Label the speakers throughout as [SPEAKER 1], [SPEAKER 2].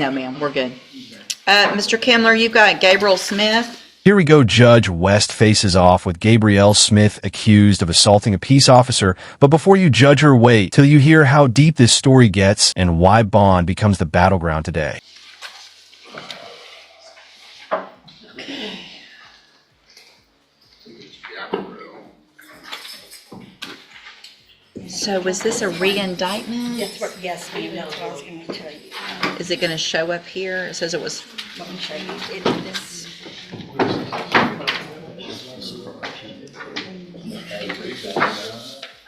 [SPEAKER 1] No, ma'am, we're good. Mr. Kimler, you've got Gabrielle Smith.
[SPEAKER 2] Here we go. Judge West faces off with Gabrielle Smith accused of assaulting a peace officer. But before you judge her, wait till you hear how deep this story gets and why Bond becomes the battleground today.
[SPEAKER 1] So was this a re-indictment?
[SPEAKER 3] Yes, ma'am, that's what I was going to tell you.
[SPEAKER 1] Is it going to show up here? It says it was.
[SPEAKER 3] Let me show you.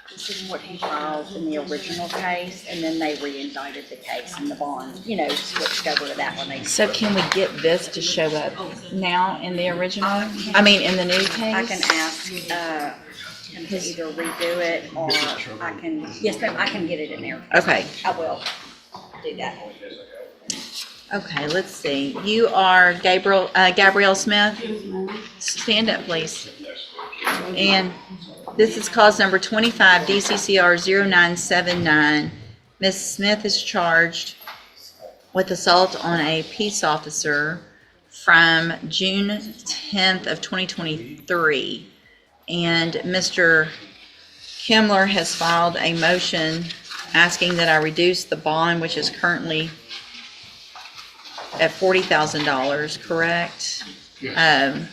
[SPEAKER 3] This is what he filed in the original case, and then they re-indicted the case in the bond, switched over to that one.
[SPEAKER 1] So can we get this to show up now in the original? I mean, in the new case?
[SPEAKER 3] I can ask him to either redo it, or I can, yes, ma'am, I can get it in there.
[SPEAKER 1] Okay.
[SPEAKER 3] I will do that.
[SPEAKER 1] Okay, let's see. You are Gabrielle Smith? Stand up, please. And this is cause number 25, DCCR 0979. Ms. Smith is charged with assault on a peace officer from June 10th of 2023. And Mr. Kimler has filed a motion asking that I reduce the bond, which is currently at $40,000, correct?
[SPEAKER 4] Yes.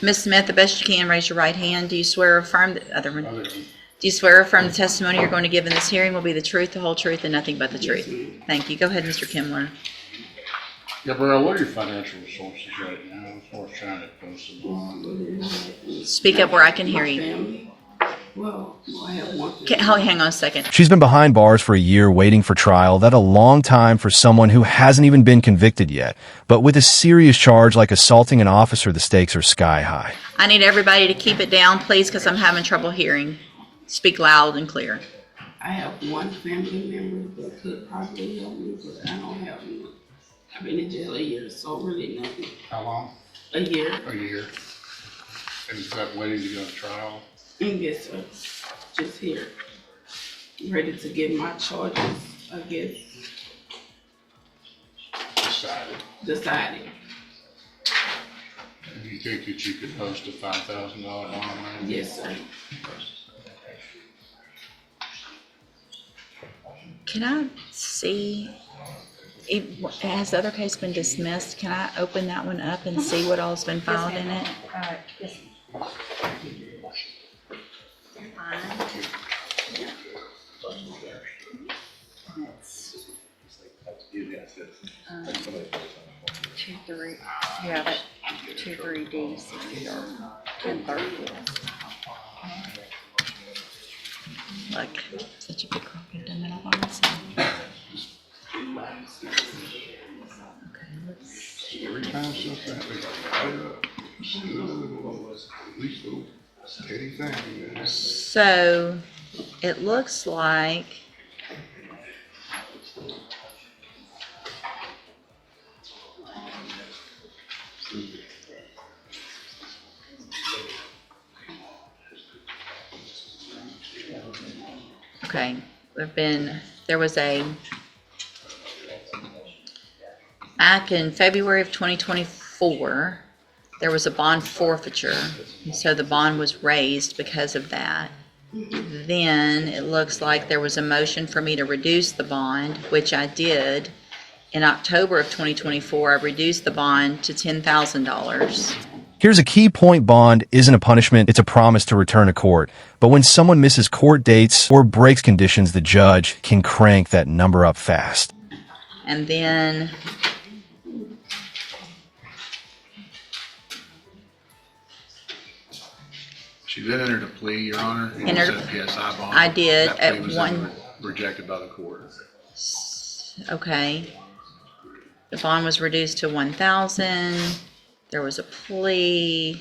[SPEAKER 1] Ms. Smith, the best you can, raise your right hand. Do you swear or affirm the other one? Do you swear or affirm the testimony you're going to give in this hearing will be the truth, the whole truth, and nothing but the truth? Thank you. Go ahead, Mr. Kimler.
[SPEAKER 4] Gabrielle, what are your financial resources right now as far as trying to post a bond?
[SPEAKER 1] Speak up where I can hear you.
[SPEAKER 5] Well, I have one thing.
[SPEAKER 1] Hang on a second.
[SPEAKER 2] She's been behind bars for a year waiting for trial. That's a long time for someone who hasn't even been convicted yet. But with a serious charge like assaulting an officer, the stakes are sky high.
[SPEAKER 1] I need everybody to keep it down, please, because I'm having trouble hearing. Speak loud and clear.
[SPEAKER 5] I have one family member that could probably help me, but I don't have one. I've been in jail a year, so really nothing.
[SPEAKER 4] How long?
[SPEAKER 5] A year.
[SPEAKER 4] A year. And is that waiting to go to trial?
[SPEAKER 5] And yes, sir. Just here. Ready to get my charges, I guess, decided.
[SPEAKER 4] Do you think that you could post a $5,000 bond?
[SPEAKER 5] Yes, sir.
[SPEAKER 1] Can I see, has the other case been dismissed? Can I open that one up and see what all's been filed in it?
[SPEAKER 3] Yes. Yeah, but 23D 60 or 1030.
[SPEAKER 1] Like, such a big crooked dimensional bonds. Okay, let's see.
[SPEAKER 4] Every time something steady thing.
[SPEAKER 1] So, it looks like okay, there was back in February of 2024, there was a bond forfeiture, and so the bond was raised because of that. Then it looks like there was a motion for me to reduce the bond, which I did. In October of 2024, I reduced the bond to $10,000.
[SPEAKER 2] Here's a key point. Bond isn't a punishment. It's a promise to return to court. But when someone misses court dates or breaks conditions, the judge can crank that number up fast.
[SPEAKER 1] And then
[SPEAKER 4] She did enter the plea, Your Honor. And
[SPEAKER 1] Entered-
[SPEAKER 4] you said PSI bond.
[SPEAKER 1] I did
[SPEAKER 4] That
[SPEAKER 1] at
[SPEAKER 4] plea was
[SPEAKER 1] one.
[SPEAKER 4] rejected by the court.
[SPEAKER 1] Okay. The bond was reduced to 1,000. There was a plea.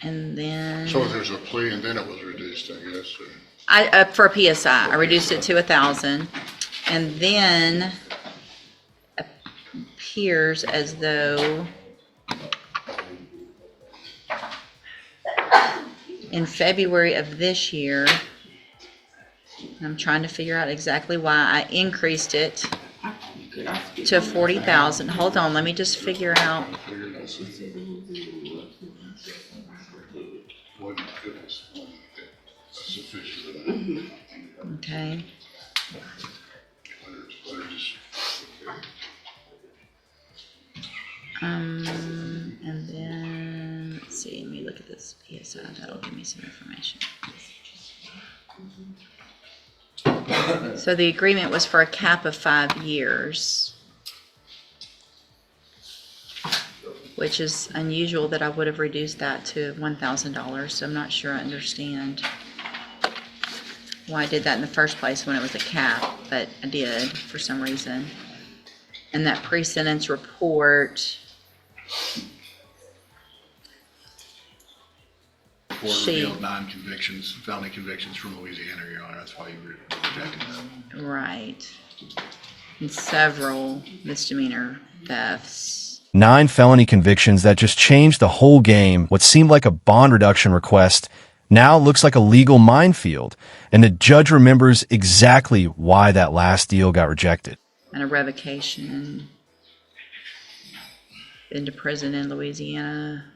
[SPEAKER 1] And then
[SPEAKER 4] So there's a plea and then it was reduced, I guess.
[SPEAKER 1] for a PSI, I reduced it to 1,000. And then appears as though in February of this year, I'm trying to figure out exactly why I increased it
[SPEAKER 5] Could I speak
[SPEAKER 1] to
[SPEAKER 5] on that?
[SPEAKER 1] 40,000. Hold on, let me just figure out.
[SPEAKER 5] She said it was in
[SPEAKER 4] Wasn't it was sufficient.
[SPEAKER 1] Okay.
[SPEAKER 4] Whether just,
[SPEAKER 1] And then, let's see, let me look at this PSI, that'll give me some information. So the agreement was for a cap of 5 years, which is unusual that I would have reduced that to $1,000, so I'm not sure I understand why I did that in the first place when it was a cap, but I did for some reason. And that pre-sentence report,
[SPEAKER 6] Court
[SPEAKER 1] She-
[SPEAKER 6] revealed 9 convictions, felony convictions from Louisiana, Your Honor. That's why you rejected them.
[SPEAKER 1] right, and several misdemeanor thefts.
[SPEAKER 2] 9 felony convictions that just changed the whole game. What seemed like a bond reduction request now looks like a legal minefield, and the judge remembers exactly why that last deal got rejected.
[SPEAKER 1] And a revocation. Been to prison in Louisiana.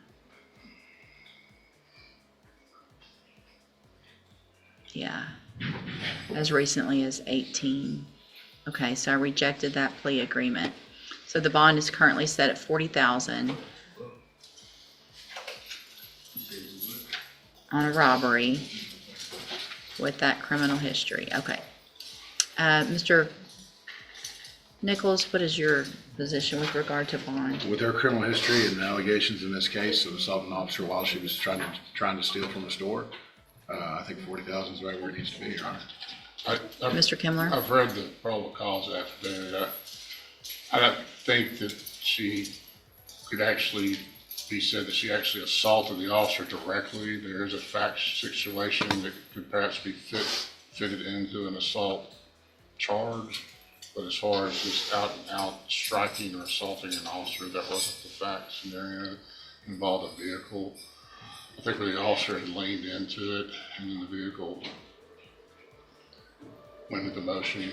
[SPEAKER 1] Yeah, as recently as 18. Okay, so I rejected that plea agreement. So the bond is currently set at 40,000 on a robbery with that criminal history. Okay. Mr. Nichols, what is your position with regard to bond?
[SPEAKER 6] With her criminal history and the allegations in this case of assaulting an officer while she was trying to steal from a store, I think 40,000 is right where it needs to be, Your Honor.
[SPEAKER 1] Mr. Kimler?
[SPEAKER 4] I've read the probable cause affidavit. I don't think that she could actually be said that she actually assaulted the officer directly. There is a fact situation that could perhaps be fitted into an assault charge. But as far as just out and out striking or assaulting an officer, that wasn't the fact scenario. It involved a vehicle. I think where the officer had leaned into it and then the vehicle went into motion.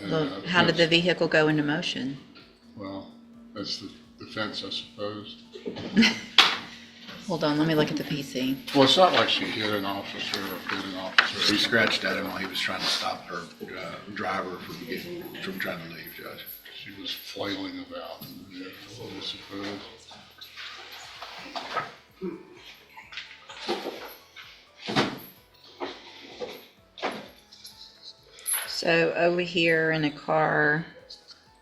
[SPEAKER 4] And,
[SPEAKER 1] Well, how did the vehicle go into motion?
[SPEAKER 4] Well, that's the defense, I suppose.
[SPEAKER 1] Hold on, let me look at the PC.
[SPEAKER 4] Well, it's not like she hit an officer or bit an officer.
[SPEAKER 6] He scratched at him while he was trying to stop her driver from trying to leave, Judge.
[SPEAKER 4] She was flailing about in the vehicle, I suppose.
[SPEAKER 1] So over here in a car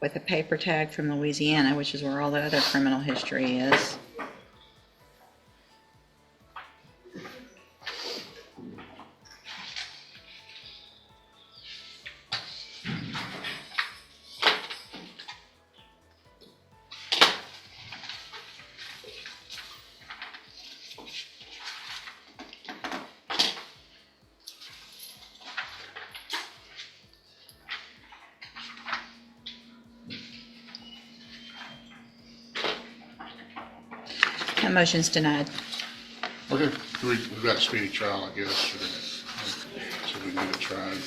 [SPEAKER 1] with a paper tag from Louisiana, which is where all the other criminal history is. That motion's denied.
[SPEAKER 4] Okay, we've got a speedy trial, I guess, so we need it tried.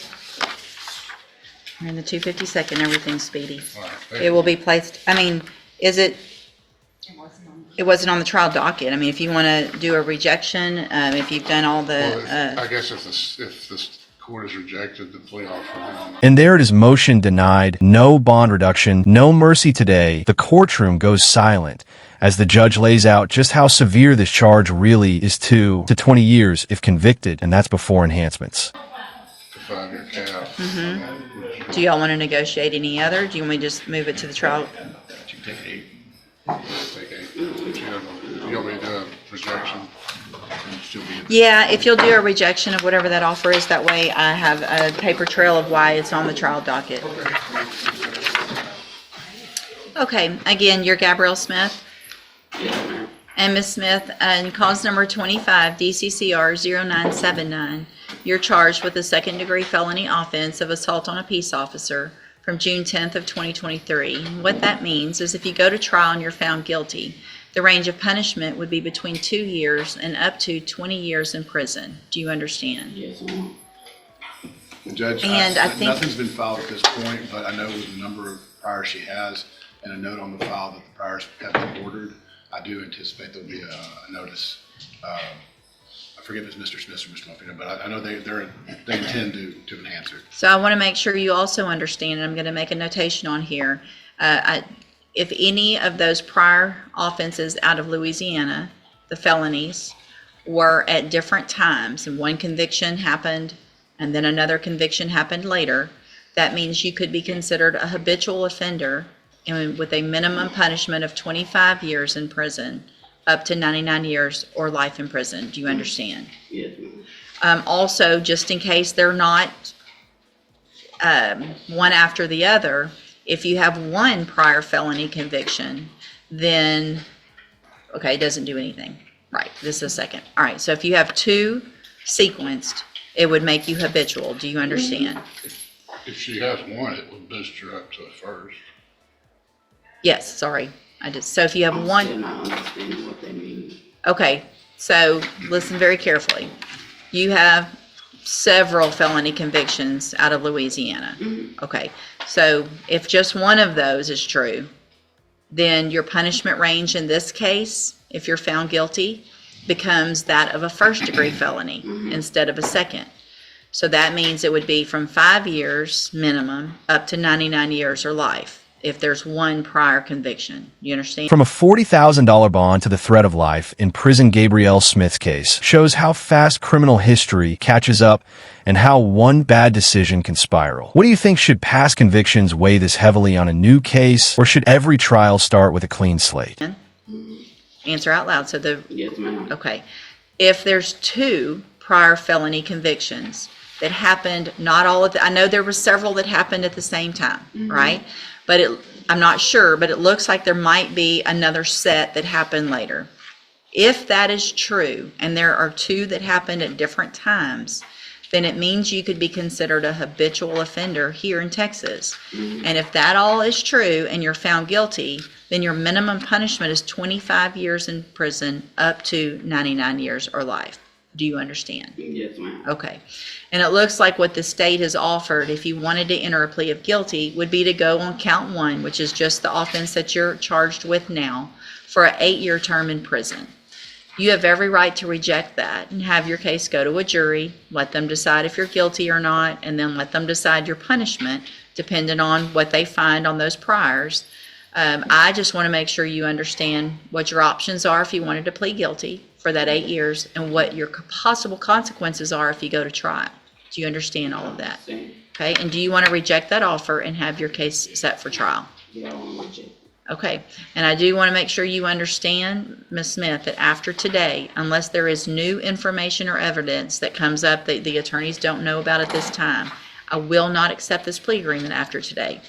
[SPEAKER 1] We're in the 252nd, everything's speedy.
[SPEAKER 4] All right,
[SPEAKER 1] It will be placed, I mean, is it, it wasn't on the trial docket. I mean, if you want to do a rejection, if you've done all
[SPEAKER 4] Well,
[SPEAKER 1] the,
[SPEAKER 4] I guess if this court has rejected the plea offer, then
[SPEAKER 2] And there it is, motion denied, no bond reduction, no mercy today. The courtroom goes silent as the judge lays out just how severe this charge really is, 2 to 20 years if convicted, and that's before enhancements.
[SPEAKER 4] the 5-year cap.
[SPEAKER 1] do y'all want to negotiate any other? Do you want me to just move it to the trial?
[SPEAKER 6] You can take 8
[SPEAKER 4] Take 8. You want me to do a rejection?
[SPEAKER 6] and still be in.
[SPEAKER 1] Yeah, if you'll do a rejection of whatever that offer is, that way I have a paper trail of why it's on the trial docket. Okay, again, you're Gabrielle Smith. And Ms. Smith, in cause number 25, DCCR 0979, you're charged with a second-degree felony offense of assault on a peace officer from June 10th of 2023. What that means is if you go to trial and you're found guilty, the range of punishment would be between 2 years and up to 20 years in prison. Do you understand?
[SPEAKER 5] Yes, ma'am.
[SPEAKER 6] Judge,
[SPEAKER 1] And I think-
[SPEAKER 6] nothing's been filed at this point, but I know the number of prior she has and a note on the file that the priors have been ordered, I do anticipate there'll be a notice. I forget if it's Mr. Smith or Mr. Muffino, but I know they intend to enhance it.
[SPEAKER 1] So I want to make sure you also understand, and I'm going to make a notation on here. If any of those prior offenses out of Louisiana, the felonies, were at different times, and one conviction happened and then another conviction happened later, that means you could be considered a habitual offender and with a minimum punishment of 25 years in prison, up to 99 years or life in prison. Do you understand?
[SPEAKER 5] Yes, ma'am.
[SPEAKER 1] Also, just in case they're not one after the other, if you have one prior felony conviction, then, okay, it doesn't do anything. Right, this is a second. All right, so if you have two sequenced, it would make you habitual. Do you understand?
[SPEAKER 4] If she has one, it would boost her up to a first.
[SPEAKER 1] Yes, sorry. So if you have
[SPEAKER 5] I'm
[SPEAKER 1] one.
[SPEAKER 5] still not understanding what they mean.
[SPEAKER 1] Okay, so listen very carefully. You have several felony convictions out of Louisiana. Okay, so if just one of those is true, then your punishment range in this case, if you're found guilty, becomes that of a first-degree felony instead of a second. So that means it would be from 5 years minimum up to 99 years or life if there's one prior conviction. You understand?
[SPEAKER 2] From a $40,000 bond to the threat of life in prison, Gabrielle Smith's case shows how fast criminal history catches up and how one bad decision can spiral. What do you think? Should past convictions weigh this heavily on a new case, or should every trial start with a clean slate?
[SPEAKER 1] Answer out loud. So
[SPEAKER 5] Yes, ma'am.
[SPEAKER 1] okay. If there's two prior felony convictions that happened, not all of the, I know there were several that happened at the same time, right? But I'm not sure, but it looks like there might be another set that happened later. If that is true, and there are two that happened at different times, then it means you could be considered a habitual offender here in Texas. And if that all is true and you're found guilty, then your minimum punishment is 25 years in prison up to 99 years or life. Do you understand?
[SPEAKER 5] Yes, ma'am.
[SPEAKER 1] Okay. And it looks like what the state has offered, if you wanted to enter a plea of guilty, would be to go on count one, which is just the offense that you're charged with now, for an 8-year term in prison. You have every right to reject that and have your case go to a jury, let them decide if you're guilty or not, and then let them decide your punishment, depending on what they find on those priors. I just want to make sure you understand what your options are if you wanted to plead guilty for that 8 years, and what your possible consequences are if you go to trial. Do you understand all of that? Okay, and do you want to reject that offer and have your case set for trial?
[SPEAKER 5] Yeah, I want to reject it.
[SPEAKER 1] Okay, and I do want to make sure you understand, Ms. Smith, that after today, unless there is new information or evidence that comes up that the attorneys don't know about at this time, I will not accept this plea agreement after today.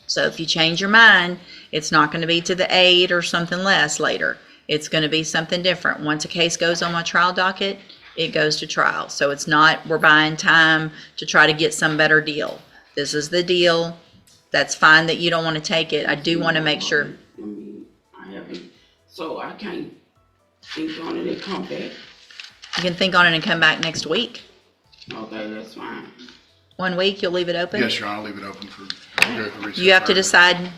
[SPEAKER 1] So if you change your mind, it's not going to be to the 8 or something less later. It's going to be something different. Once a case goes on my trial docket, it goes to trial. So it's not we're buying time to try to get some better deal. This is the deal. That's fine that you don't want to take it. I do want to make sure.
[SPEAKER 5] I mean, I haven't, so I can't think on it and come back.
[SPEAKER 1] You can think on it and come back next week.
[SPEAKER 5] Okay, that's fine.
[SPEAKER 1] 1 week, you'll leave it open?
[SPEAKER 6] Yes, Your Honor, I'll leave it open for research.
[SPEAKER 1] You have to
[SPEAKER 6] further.
[SPEAKER 1] decide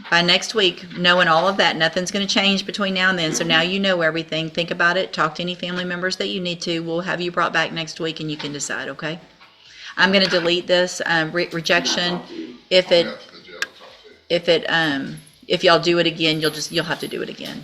[SPEAKER 1] by next week, knowing all of that. Nothing's going to change between now and then. So now you know everything. Think about it. Talk to any family members that you need to. We'll have you brought back next week and you can decide, okay? I'm going to delete this rejection. If y'all do it again, you'll have to do it again.